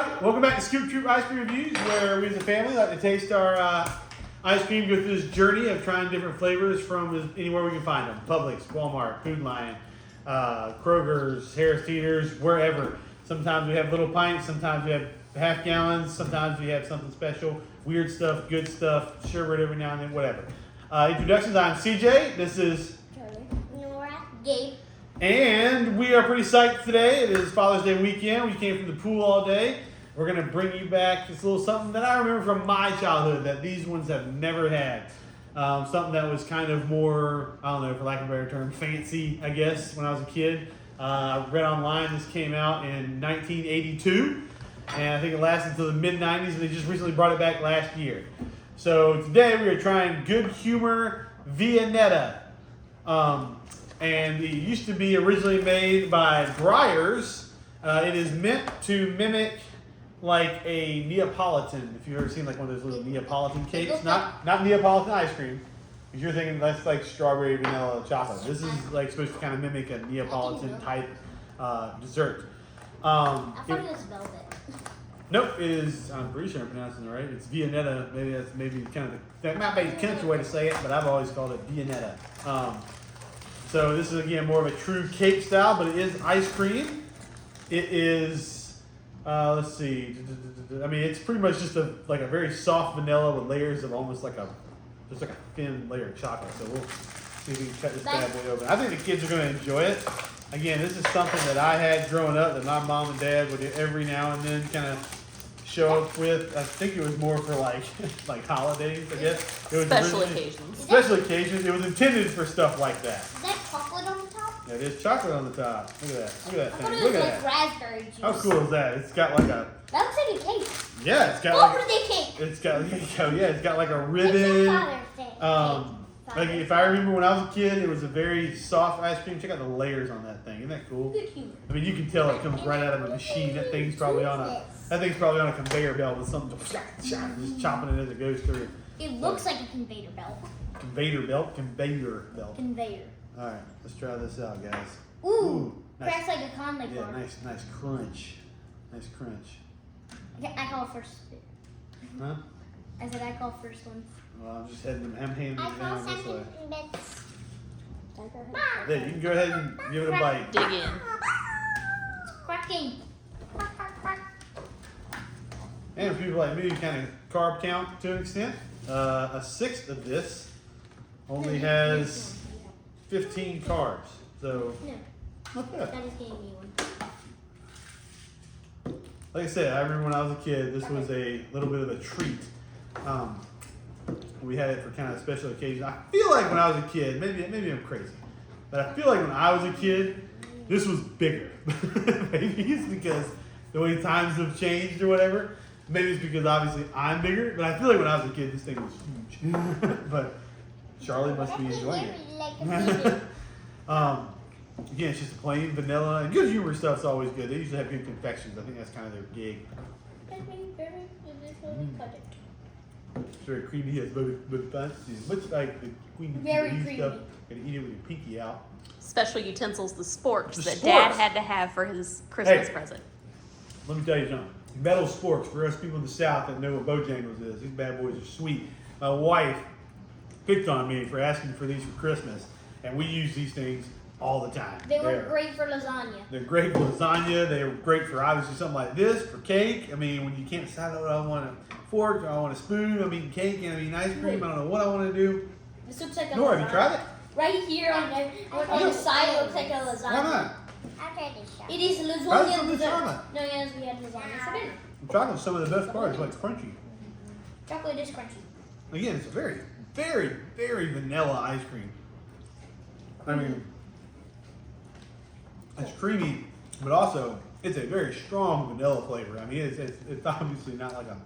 everybody. Welcome back to Scoop Troop Ice Cream Reviews, where we as a family like to taste our ice cream, go through this journey of trying different flavors from anywhere we can find them. Publix, Walmart, Food Lion, Kroger's, Harris Teeter's, wherever. Sometimes we have little pints, sometimes we have half gallons, sometimes we have something special, weird stuff, good stuff, sherbet every now and then, whatever. Introductions, I'm CJ, this is Charlie, Nora, Gabe. And we are pretty psyched today. It is Father's Day weekend. We came from the pool all day. We're going to bring you back this little something that I remember from my childhood that these ones have never had. Something that was kind of more, I don't know, for lack of a better term, fancy, I guess, when I was a kid. I read online this came out in 1982. And I think it lasted until the mid-90s, and they just recently brought it back last year. So today we are trying Good Humor Viennetta. And it used to be originally made by Breyers. It is meant to mimic like a Neapolitan. If you've ever seen like one of those little Neapolitan cakes, not Neapolitan ice cream. If you're thinking that's like strawberry vanilla chocolate, this is like supposed to kind of mimic a Neapolitan type dessert. I thought it was velvet. Nope, it is. I'm pretty sure I'm pronouncing it right. It's Viennetta. Maybe that's kind of that might be the country way to say it, but I've always called it Viennetta. So this is again more of a true cake style, but it is ice cream. It is, let's see. I mean, it's pretty much just a very soft vanilla with layers of almost like a thin layer of chocolate. So we'll see if we can cut this bad boy open. I think the kids are going to enjoy it. Again, this is something that I had growing up that my mom and dad would every now and then kind of show up with. I think it was more for like holidays, I guess. It was Special occasions. Special occasions. It was intended for stuff like that. Is that chocolate on the top? Yeah, there's chocolate on the top. Look at that. Look at that I thought thing. it Look was at like that. raspberry juice. How cool is that? It's got like a. That looks like a cake. Yeah, it's got What like. birthday cake? It's got like a It's ribbon. your Father's Day. Like if I remember when I was a kid, it was a very soft ice cream. Check out the layers on that thing. Isn't that cool? Good humor. I mean, you can tell it comes right out of a machine. That thing's probably on a conveyor belt with something just chopping it as it goes through. It looks like a conveyor belt. Conveyor belt. Conveyor. All right, let's try this out, guys. Ooh. Nice. Cracks like a Conley Yeah, bar. nice crunch. Nice crunch. I call first. Huh? I said I call first one. Well, I'm handing it down this way. bits. There, you can go ahead and give it a bite. Dig in. Cracking. And for people like me who kind of carb count to an extent, a sixth of this only has 15 carbs. So, No, not bad. that just gave me one. Like I said, I remember when I was a kid, this was a little bit of a treat. We had it for kind of special occasions. I feel like when I was a kid, maybe I'm crazy, but I feel like when I was a kid, this was bigger. Maybe it's because the way times have changed or whatever. Maybe it's because obviously I'm bigger, but I feel like when I was a kid, this thing was huge. But Charlie must be enjoying it. Again, it's just a plain vanilla and good humor stuff's always good. They usually have good confections. I think that's kind of their gig. It's very creamy. It's very fancy. Much like the Queen Very Bee creamy. stuff. Gotta eat it with your pinky out. Special utensils, the sporks The that sporks. Dad had to have for his Christmas present. Let me tell you something. Metal sporks, for us people in the South that know what Bojangles is, these bad boys are sweet. My wife picked on me for asking for these for Christmas, and we use these things all the time. They were great for lasagna. They're great for lasagna. They're great for obviously something like this, for cake. I mean, when you can't decide what I want a fork, I want a spoon, I'm eating cake, and I'm eating ice cream. I don't know what I want to do. This looks like a Nora, lasagna. have you tried it? Right here on the side looks like a lasagna. Why not? It is Try lasagna some dessert. lasagna. No, yes, we had lasagna for dinner. Chocolate's some of the best parts, like crunchy. Chocolate is crunchy. Again, it's a very, very, very vanilla ice cream. I mean, it's creamy, but also it's a very strong vanilla flavor. I mean, it's obviously not like a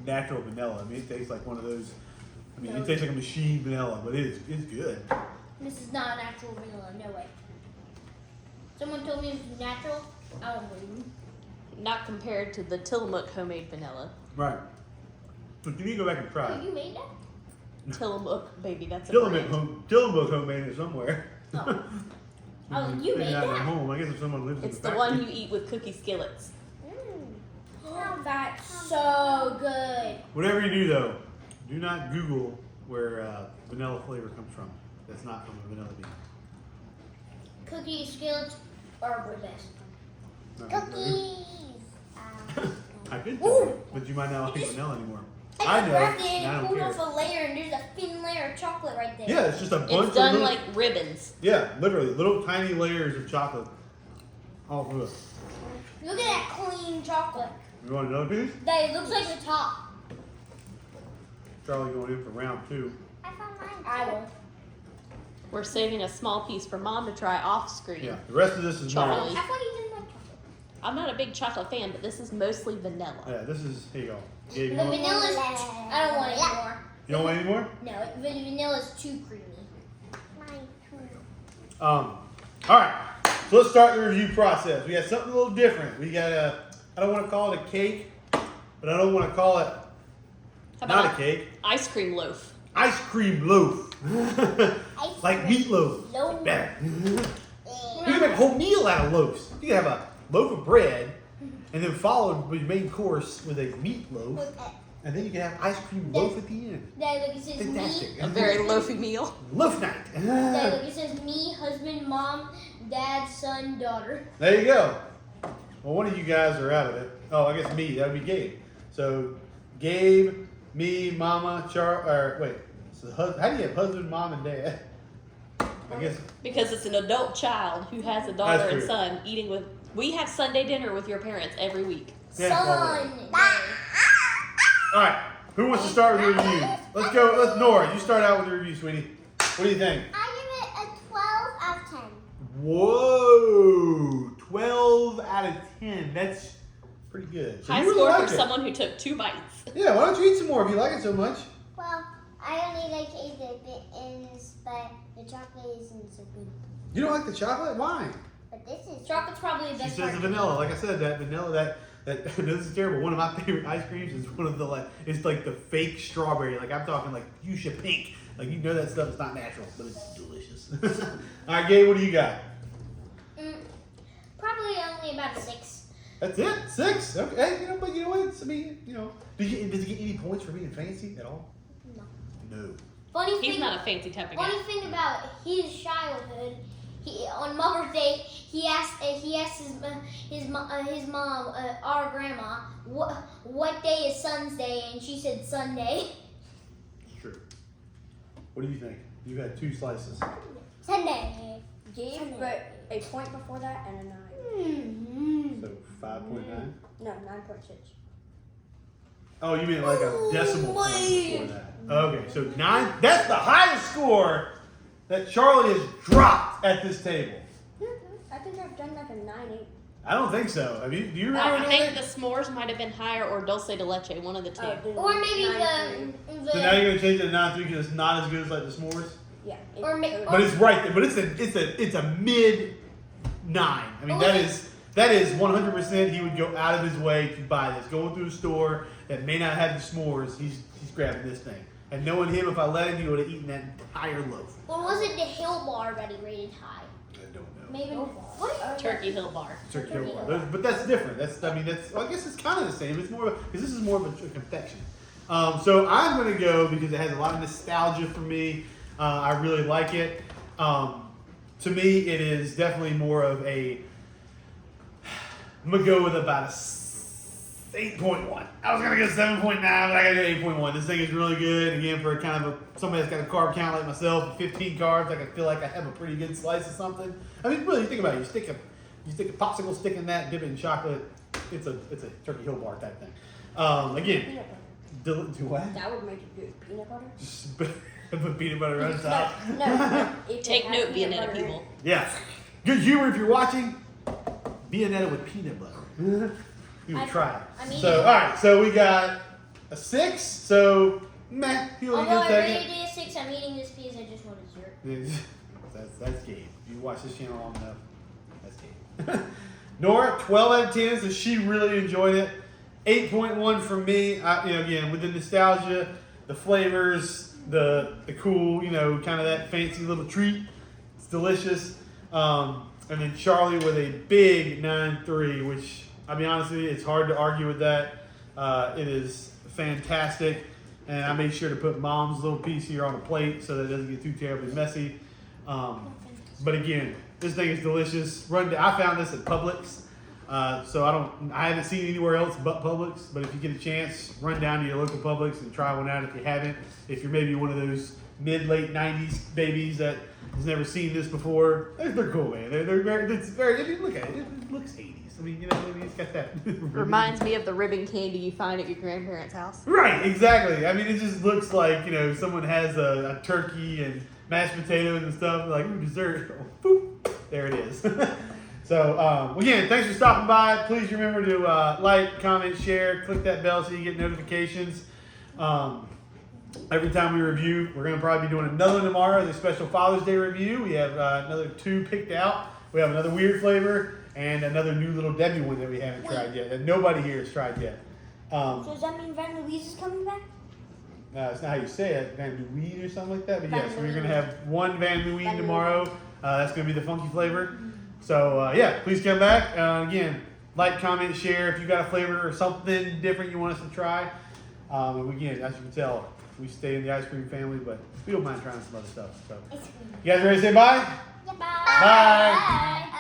natural vanilla. I mean, it tastes like one of those. I mean, it tastes like a machine vanilla, but it's good. This is not natural vanilla, no way. Someone told me it was natural, I don't believe them. Not compared to the Tillamook homemade vanilla. Right. But you need to go back and try Oh, it. you made that? Tillamook, baby, that's a Tillamook brand. homemade it somewhere. Oh. I was like, you Maybe made not that? at home. I guess if someone lives It's in the the one factory. you eat with cookie skillets. Oh, good. Whatever you do, though, do not Google where vanilla flavor comes from. That's not from a vanilla bean. Cookie skillets are the best. Not really. Cookies. I could tell you, but you might not like vanilla anymore. I know, grabbed it and I and don't pulled care. off a layer, and there's a thin layer of chocolate right there. Yeah, it's just a bunch It's of done little, like ribbons. yeah, literally little tiny layers of chocolate all through it. Look at that clean chocolate. You want another piece? That it looks like the top. Charlie going in for round 2. I found mine. I will. We're saving a small piece for Mom to try off screen. Yeah, the rest of this is mine. Charlie. I thought you didn't like chocolate. I'm not a big chocolate fan, but this is mostly vanilla. Yeah, this is, here you go. Gabe, you The want- vanilla's. I don't want it anymore. You don't want any more? No, the vanilla's too creamy. Mine too. All right, so let's start the review process. We got something a little different. We got I don't want to call it a cake, but I don't want to call it How not about a cake. ice cream loaf? Ice cream loaf. Like meatloaf. Loaf. Better. You can make a whole meal out of loaves. You can have a loaf of bread and then followed with your main course with a meatloaf. And then you can have ice cream loaf at the end. Dad, look, it says Fantastic. me. A very loafy meal. Loaf night. Dad, look, it says me, husband, mom, dad, son, daughter. There you go. Well, one of you guys are out of it. Oh, I guess me. That would be Gabe. So, Gabe, me, Mama, So how do you have husband, mom, and dad? I guess. Because it's an adult child who has a daughter That's and true. son eating with. We have Sunday dinner with your parents every week. Yeah, Son. All right. Who wants to start with the review? Let's go. Let's Nora. You start out with the review, sweetie. What do you think? I give it a 12 out of 10. Whoa, 12 out of 10. That's pretty good. So High you really score like for it. someone who took 2 bites. Yeah, why don't you eat some more if you like it so much? Well, I only like the ends, but the chocolate isn't so good. You don't like the chocolate? Why? But this is chocolate's probably the She best says the part. vanilla. Like I said, that vanilla, that I know this is terrible. One of my favorite ice creams is one of the it's like the fake strawberry. Like I'm talking like fuchsia pink. Like you know that stuff is not natural, but it's delicious. All right, Gabe, what do you got? Probably only about a 6. That's it? 6? Okay. But you know what? It's, I mean, does he get any points for being fancy at all? No. No. Funny He's thing, not a fancy type of guy. funny thing about his childhood, on Mother's Day, he asked his mom, our grandma, what day is Son's Day, and she said Sunday. Sure. What do you think? You had 2 slices. Sunday. Gave but a point before that and a 9. So 5.9. No, 9.6. Oh, you mean like a decimal point before that? Okay, so 9. That's the highest score that Charlie has dropped at this table. I think I've done like a 9.8. I don't think so. Do you remember I doing think that? the s'mores might have been higher or dulce de leche, one of the two. Or maybe the So now you're gonna change it to 9.3 because it's not as good as like the s'mores. Yeah. Or But it's right there. But it's a mid 9. I mean that is 100%. He would go out of his way to buy this. Going through a store that may not have the s'mores, he's grabbing this thing. And knowing him, if I let him, he would have eaten that entire loaf. Or was it the Hill Bar that he rated high? I don't know. Maybe. What? Turkey Hill Bar. Turkey Hill Bar. But that's different. Well, I guess it's kind of the same. It's more because this is more of a confection. So I'm going to go because it has a lot of nostalgia for me. I really like it. To me, it is definitely more of a. I'm going to go with about a 8.1. I was going to go 7.9, but I got to go 8.1. This thing is really good. Again, for kind of somebody that's got a carb count like myself, 15 carbs, I feel like I have a pretty good slice of something. I mean, really, think about it. You stick a popsicle stick in that, dip it in chocolate. It's a Turkey Hill Bar type thing. Again, do what? That would make it good. Peanut butter? Just put peanut butter on top. No. If Take it note, had peanut Viennetta butter in it- people. Yeah. Good humor if you're watching. Viennetta with peanut butter. You would try I'm it. eating So, it. alright, so we got a 6. So, meh. He'll Although I take rated it a 6, I'm eating this piece. I just want a 0. it. That's Gabe. If you watch this channel long enough, that's Gabe. Nora, 12 out of 10, so she really enjoyed it. 8.1 from me. Again, with the nostalgia, the flavors, the cool, kind of that fancy little treat. It's delicious. And then Charlie with a big 9.3, which, I'll be honest with you, it's hard to argue with that. It is fantastic. And I made sure to put Mom's little piece here on a plate so that it doesn't get too terribly messy. But again, this thing is delicious. I found this at Publix. So I haven't seen it anywhere else but Publix. But if you get a chance, run down to your local Publix and try one out if you haven't. If you're maybe one of those mid-late 90s babies that has never seen this before, they're cool, man. They're very, it's very, I mean, look at it. It looks 80s. I mean, you know, it's got that. Reminds me of the ribbon candy you find at your grandparents' house. Right, exactly. I mean, it just looks like, you know, someone has a turkey and mashed potatoes and stuff. Like, ooh, dessert. Oh, boop. There it is. So, again, thanks for stopping by. Please remember to like, comment, share, click that bell so you get notifications. Every time we review, we're going to probably be doing another one tomorrow, the special Father's Day review. We have another 2 picked out. We have another weird flavor and another new little Debbie one that we haven't tried yet, that nobody here has tried yet. So does that mean Van Louise is coming back? It's not how you say it, Van Louis or something like that. But yes, Van we're going to Louis. have one Van Louis Van tomorrow. That's going to be the funky flavor. So, yeah, please come back. Again, like, comment, share if you got a flavor or something different you want us to try. And again, as you can tell, we stay in the ice cream family, but we don't mind trying some other stuff. So, you guys ready to say bye? Yeah, bye. Bye.